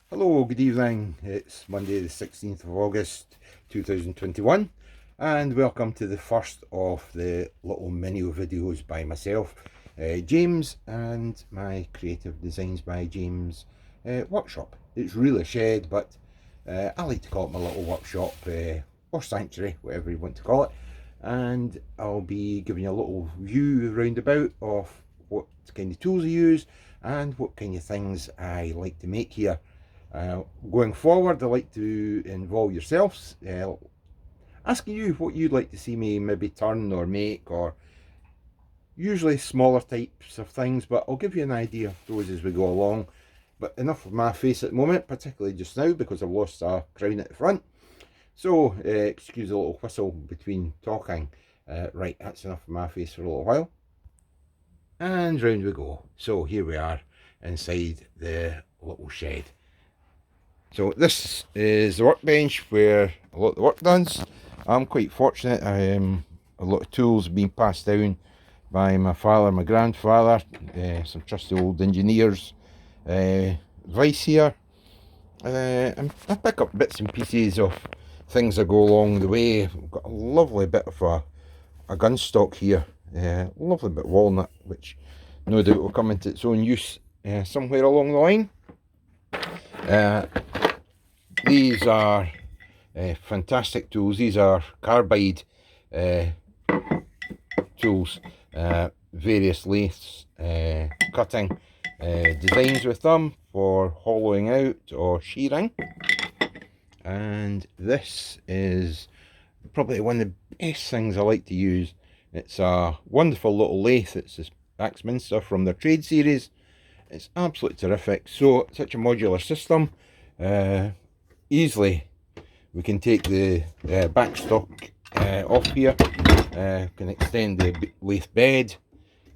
Hello, good evening. It's Monday the 16th of August 2021 and welcome to the first of the little mini videos by myself, James, and my Creative Designs by James workshop. It's really a shed, but I like to call it my little workshop or sanctuary, whatever you want to call it, and I'll be giving you a little view roundabout of what kind of tools I use and what kind of things I like to make here. Going forward, I like to involve yourselves, asking you what you'd like to see me maybe turn or make, or usually smaller types of things, but I'll give you an idea of those as we go along. But enough of my face at the moment, particularly just now because I've lost a crown at the front. So excuse a little whistle between talking. Right, that's enough of my face for a little while. And round we go. So here we are inside the little shed. So this is the workbench where a lot of the work done's. I'm quite fortunate. A lot of tools have been passed down by my father, my grandfather, some trusty old engineers' advice here. And I pick up bits and pieces of things that go along the way. I've got a lovely bit of a gun stock here, lovely bit of walnut, which no doubt will come into its own use somewhere along the line. These are fantastic tools. These are carbide tools, various lathes, cutting designs with them for hollowing out or shearing. And this is probably one of the best things I like to use. It's a wonderful little lathe. It's this Axminster from their trade series. It's absolutely terrific. So such a modular system. Easily we can take the back stock off here, can extend the lathe bed,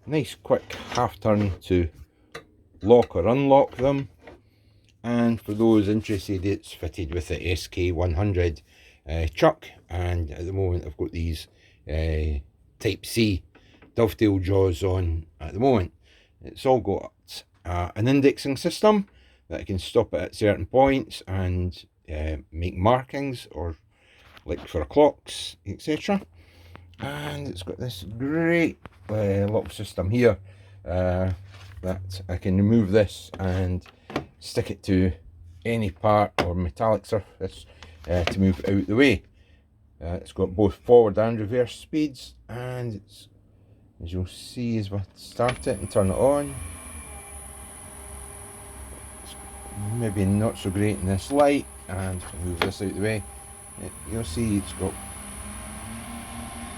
nice quick half turn to lock or unlock them, and for those interested it's fitted with the SK100 chuck, and at the moment I've got these type C dovetail jaws on at the moment. It's all got an indexing system that I can stop it at certain points and make markings, or like for clocks, etc. And it's got this great lock system here that I can remove this and stick it to any part or metallic surface to move out the way. It's got both forward and reverse speeds, and it's, as you'll see as we start it and turn it on, it's maybe not so great in this light, and move this out the way, you'll see it's got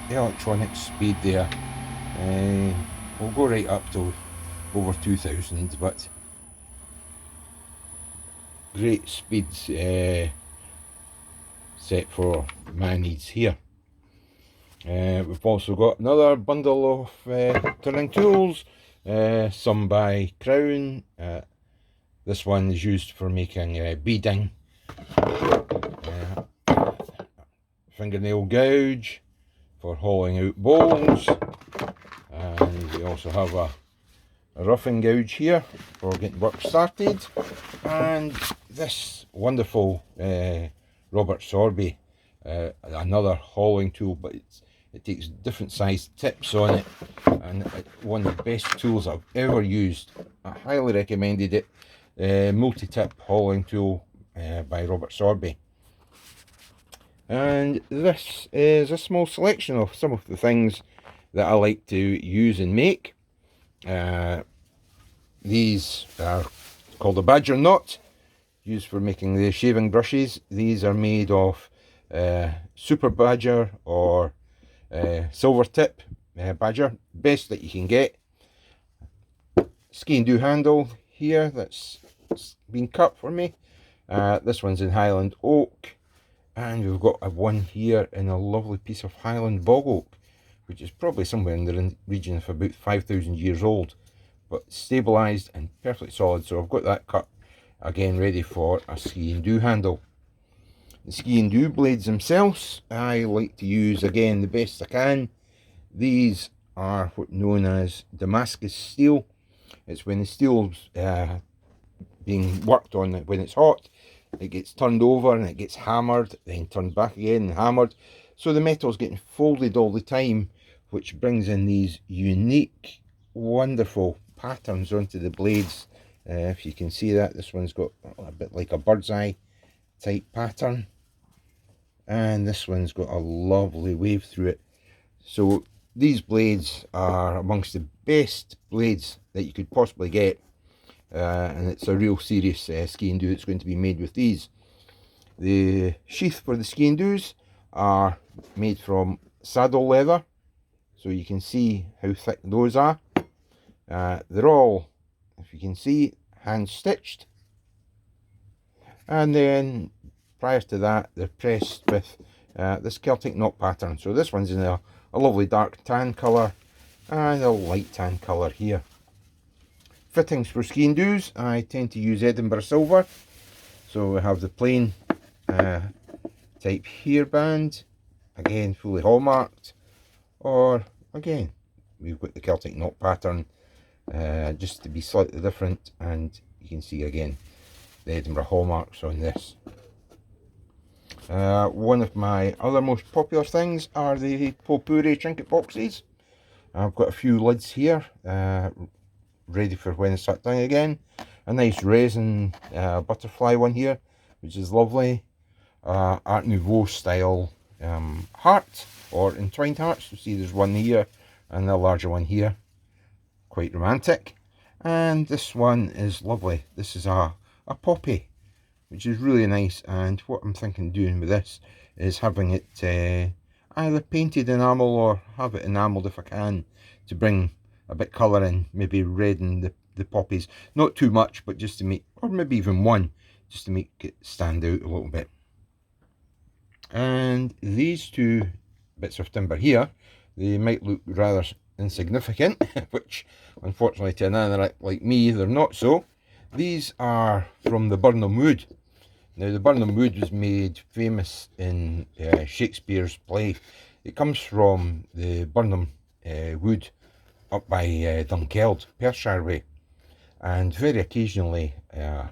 the electronic speed there. We'll go right up to over 2000, but great speeds set for my needs here. We've also got another bundle of turning tools, some by Crown. This one is used for making beading, fingernail gouge for hollowing out bowls, and we also have a roughing gouge here for getting work started, and this wonderful Robert Sorby, another hollowing tool, but it takes different sized tips on it, and it's one of the best tools I've ever used. I highly recommended it. Multi-tip hollowing tool by Robert Sorby. And this is a small selection of some of the things that I like to use and make. These are called a badger knot, used for making the shaving brushes. These are made of super badger or silver tip badger, best that you can get. Ski and do handle here that's been cut for me. This one's in Highland oak, and we've got one here in a lovely piece of Highland bog oak, which is probably somewhere in the region of about 5,000 years old, but stabilised and perfectly solid. So I've got that cut again, ready for a ski and do handle. The ski and do blades themselves, I like to use again the best I can. These are what known as Damascus steel. It's when the steel's being worked on when it's hot. It gets turned over and it gets hammered, then turned back again and hammered. So the metal's getting folded all the time, which brings in these unique, wonderful patterns onto the blades. If you can see that, this one's got a bit like a bird's eye type pattern. And this one's got a lovely wave through it. So these blades are amongst the best blades that you could possibly get. And it's a real serious ski and do that's going to be made with these. The sheath for the ski and doos are made from saddle leather, so you can see how thick those are. They're all, if you can see, hand stitched, and then prior to that they're pressed with this Celtic knot pattern. So this one's in a lovely dark tan colour and a light tan colour here. Fittings for ski and doos, I tend to use Edinburgh silver. So we have the plain type hairband, again fully hallmarked, or again we've got the Celtic knot pattern, just to be slightly different, and you can see again the Edinburgh hallmarks on this. One of my other most popular things are the Potpourri trinket boxes. I've got a few lids here, ready for when it's sat down again. A nice resin butterfly one here, which is lovely. Art Nouveau style heart, or entwined hearts. You see there's one here and a larger one here, quite romantic. And this one is lovely. This is a poppy, which is really nice, and what I'm thinking of doing with this is having it either painted enamel or have it enamelled if I can, to bring a bit colour in, maybe redden the poppies, not too much, but just to make, or maybe even one, just to make it stand out a little bit. And these two bits of timber here, they might look rather insignificant, which unfortunately to an anorak like me, they're not so. These are from the Burnham wood. Now the Burnham wood was made famous in Shakespeare's play. It comes from the Burnham wood up by Dunkeld, Perthshire way, and very occasionally a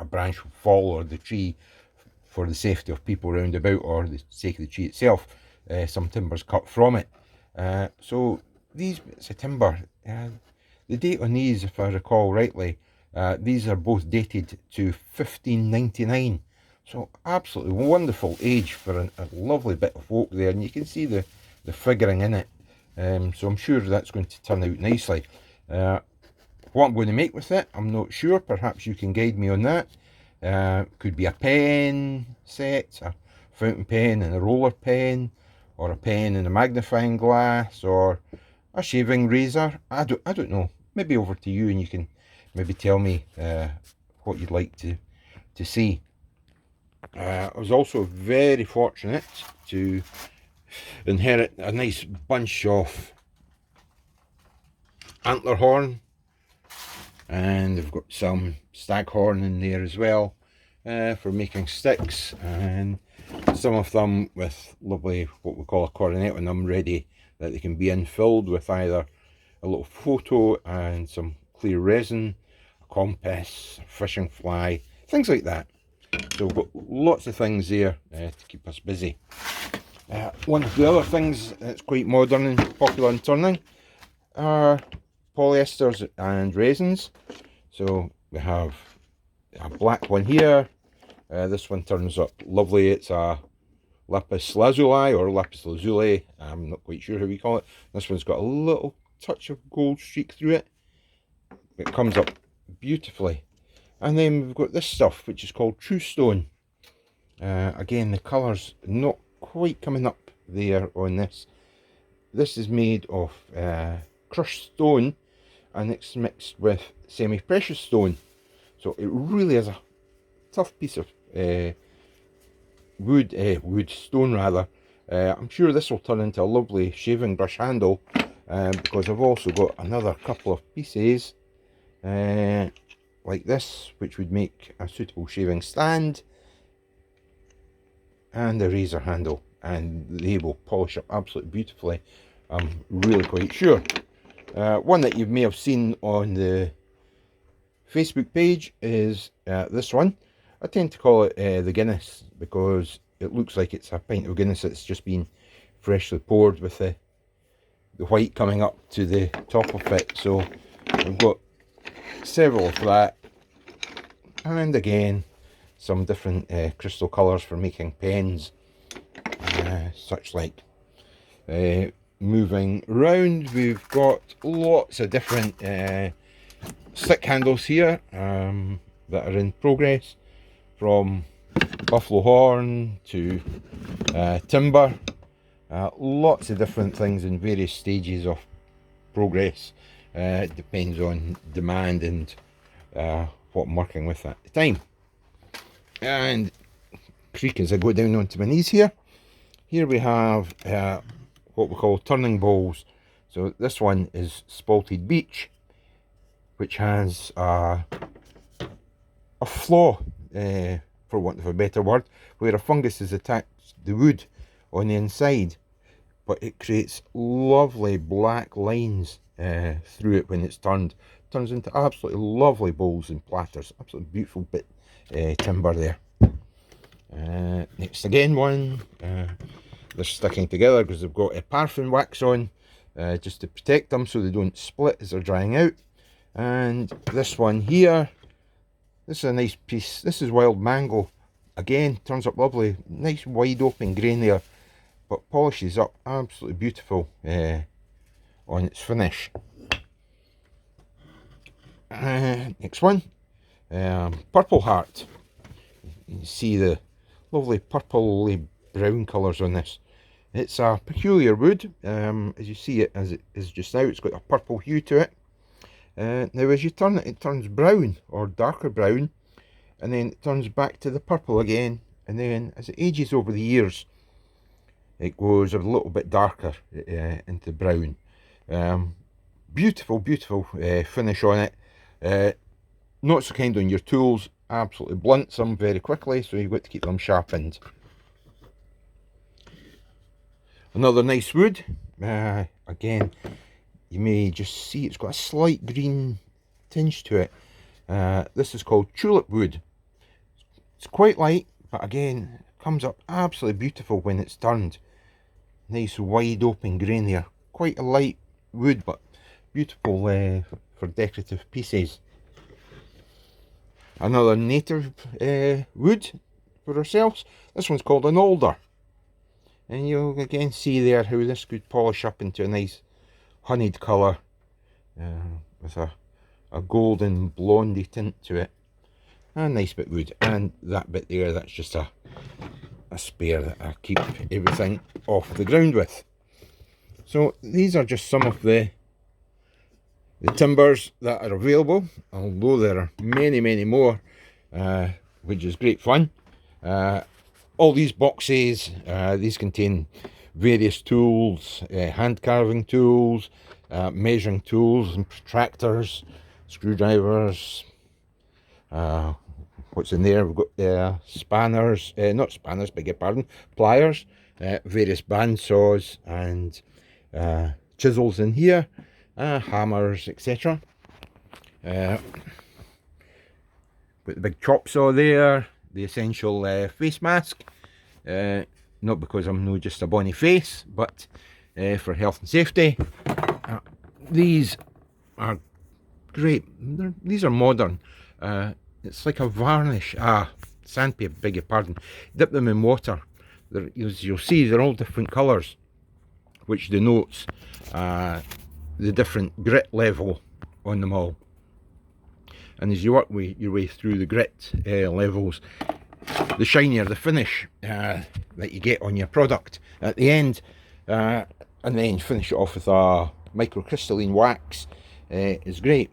branch will fall, or the tree, for the safety of people round about or the sake of the tree itself, some timber's cut from it. So these bits of timber, the date on these, if I recall rightly, these are both dated to 1599, so absolutely wonderful age for a lovely bit of oak there, and you can see the figuring in it. So I'm sure that's going to turn out nicely. What I'm going to make with it, I'm not sure. Perhaps you can guide me on that. Could be a pen set, a fountain pen and a roller pen, or a pen and a magnifying glass, or a shaving razor. I don't know. Maybe over to you, and you can maybe tell me what you'd like to see. I was also very fortunate to inherit a nice bunch of antler horn, and I've got some staghorn in there as well, for making sticks, and some of them with lovely what we call a coronet on them, ready that they can be infilled with either a little photo and some clear resin, a compass, a fishing fly, things like that. So we've got lots of things there to keep us busy. One of the other things that's quite modern and popular in turning are polyesters and resins. So we have a black one here. This one turns up lovely. It's a lapis lazuli or lapis lazuli. I'm not quite sure how we call it. This one's got a little touch of gold streak through it. It comes up beautifully. And then we've got this stuff, which is called True Stone. Again, the colour's not quite coming up there on this. This is made of crushed stone, and it's mixed with semi-precious stone. So it really is a tough piece of stone rather. I'm sure this will turn into a lovely shaving brush handle, because I've also got another couple of pieces like this, which would make a suitable shaving stand and a razor handle, and they will polish up absolutely beautifully, I'm really quite sure. One that you may have seen on the Facebook page is this one. I tend to call it the Guinness because it looks like it's a pint of Guinness that's just been freshly poured with the white coming up to the top of it. So we've got several of that, and again some different crystal colours for making pens, such like. Moving round, we've got lots of different stick handles here that are in progress, from buffalo horn to timber. Lots of different things in various stages of progress. It depends on demand and what I'm working with at the time. And creak as I go down onto my knees here. Here we have what we call turning bowls. So this one is spalted beech, which has a flaw, for want of a better word, where a fungus has attacked the wood on the inside, but it creates lovely black lines through it when it's turned. Turns into absolutely lovely bowls and platters. Absolutely beautiful bit timber there. Next again one. They're sticking together because they've got a paraffin wax on, just to protect them so they don't split as they're drying out. And this one here, this is a nice piece. This is wild mango. Again, turns up lovely, nice wide open grain there, but polishes up absolutely beautiful on its finish. Next one, purple heart. You can see the lovely purpley brown colours on this. It's a peculiar wood, as you see it as it is just now. It's got a purple hue to it. Now as you turn it, it turns brown or darker brown, and then it turns back to the purple again, and then as it ages over the years it goes a little bit darker into brown. Beautiful, beautiful finish on it. Not so kind on your tools, absolutely blunts them very quickly, so you've got to keep them sharpened. Another nice wood, again you may just see it's got a slight green tinge to it. This is called tulip wood. It's quite light, but again it comes up absolutely beautiful when it's turned. Nice wide open grain there. Quite a light wood, but beautiful for decorative pieces. Another native wood for ourselves. This one's called an alder. And you'll again see there how this could polish up into a nice honeyed colour with a golden blondie tint to it. A nice bit of wood. And that bit there, that's just a spare that I keep everything off the ground with. So these are just some of the timbers that are available, although there are many, many more, which is great fun. All these boxes, these contain various tools, hand carving tools, measuring tools and protractors, screwdrivers. What's in there? We've got spanners, not spanners, beg your pardon, pliers, various bandsaws and chisels in here, hammers, etc. Got the big chop saw there, the essential face mask, not because I'm no just a bonny face, but for health and safety. These are great. These are modern. It's like a varnish, sandpaper, beg your pardon. Dip them in water. As you'll see, they're all different colours, which denotes the different grit level on them all. And as you work your way through the grit levels, the shinier the finish that you get on your product at the end, and then finish it off with a microcrystalline wax is great.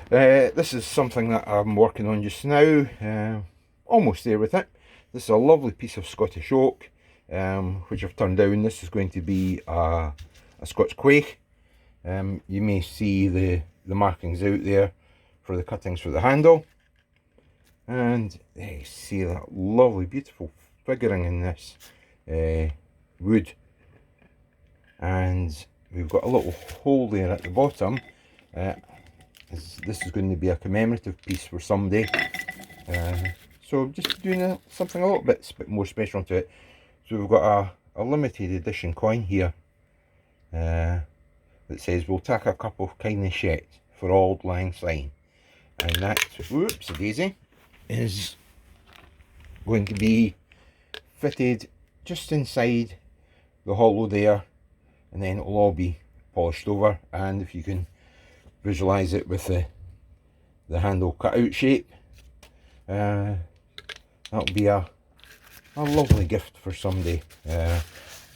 This is something that I'm working on just now, almost there with it. This is a lovely piece of Scottish oak, which I've turned down. This is going to be a Scotch quaich. You may see the markings out there for the cuttings for the handle, and you see that lovely beautiful figuring in this wood, and we've got a little hole there at the bottom. this is going to be a commemorative piece for someday. So I'm just doing something a little bit more special to it. So we've got a limited edition coin here that says, "We'll take a cup of kindness yet for Auld Lang Syne." And that, whoops, a daisy, is going to be fitted just inside the hollow there, and then it'll all be polished over. And if you can visualize it with the handle cut out shape, that'll be a lovely gift for somebody.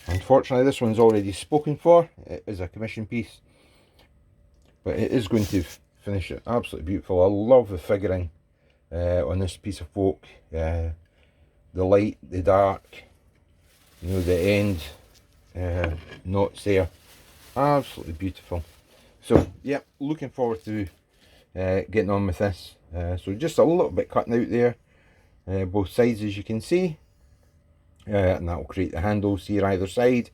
Unfortunately, this one's already spoken for. It is a commission piece, but it is going to finish it absolutely beautiful. I love the figuring on this piece of folk. The light, the dark, you know, the end knots there, absolutely beautiful. So yeah, looking forward to getting on with this. So just a little bit cutting out there, both sides, as you can see, and that will create the handles here either side,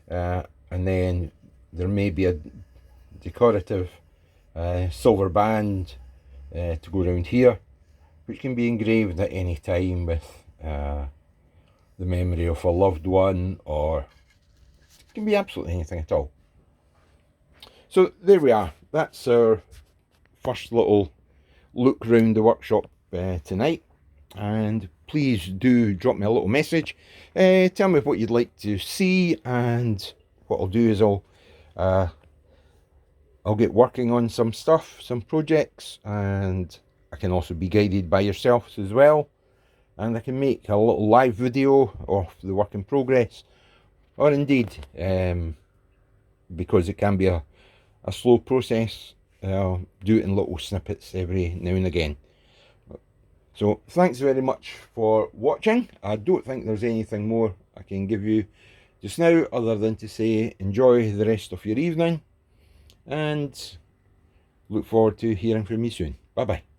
and then there may be a decorative silver band to go around here, which can be engraved at any time with the memory of a loved one, or it can be absolutely anything at all. So there we are. That's our first little look round the workshop tonight. And please do drop me a little message. Tell me what you'd like to see, and what I'll do is I'll get working on some stuff, some projects, and I can also be guided by yourselves as well. And I can make a little live video of the work in progress, or indeed, because it can be a slow process, do it in little snippets every now and again. So thanks very much for watching. I don't think there's anything more I can give you just now, other than to say enjoy the rest of your evening, and look forward to hearing from you soon. Bye bye.